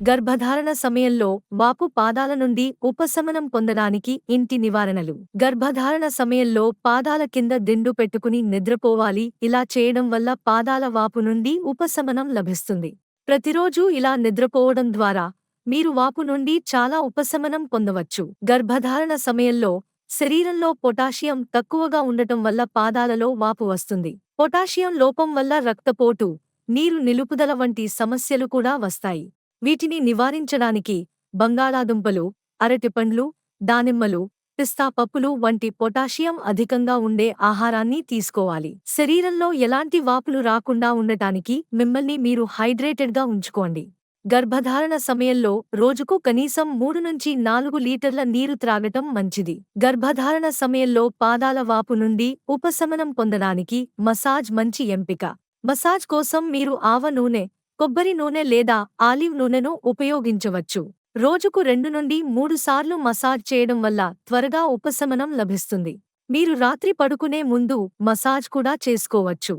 గర్భధారణ సమయంలో వాపు పాదాల నుండి ఉపశమనం పొందడానికి ఇంటి నివారణలు. గర్భధారణ సమయంలో పాదాల కింద దిండు పెట్టుకుని నిద్రపోవాలి. ఇలా చేయడం వల్ల పాదాల వాపు నుండి ఉపశమనం లభిస్తుంది. ప్రతిరోజూ ఇలా నిద్రపోవడం ద్వారా మీరు వాపు నుండి చాలా ఉపశమనం పొందవచ్చు. గర్భధారణ సమయంలో శరీరంలో పొటాషియం తక్కువగా ఉండటం వల్ల పాదాలలో వాపు వస్తుంది. పొటాషియం లోపం వల్ల రక్తపోటు, నీరు నిలుపుదల వంటి సమస్యలు కూడా వస్తాయి. వీటిని నివారించడానికి బంగాళాదుంపలు, అరటిపండ్లు, దానిమ్మలు, పిస్తా పప్పులు వంటి పొటాషియం అధికంగా ఉండే ఆహారాన్ని తీసుకోవాలి. శరీరంలో ఎలాంటి వాపులు రాకుండా ఉండటానికి మిమ్మల్ని మీరు హైడ్రేటెడ్గా ఉంచుకోండి. గర్భధారణ సమయంలో రోజుకు కనీసం 3-4 లీటర్ల నీరు త్రాగటం మంచిది. గర్భధారణ సమయంలో పాదాల వాపు నుండి ఉపశమనం పొందడానికి మసాజ్ మంచి ఎంపిక. మసాజ్ కోసం మీరు ఆవ నూనె, కొబ్బరి నూనె లేదా ఆలివ్ నూనెను ఉపయోగించవచ్చు. రోజుకు 2-3 సార్లు మసాజ్ చేయడం వల్ల త్వరగా ఉపశమనం లభిస్తుంది. మీరు రాత్రి పడుకునే ముందు మసాజ్ కూడా చేసుకోవచ్చు.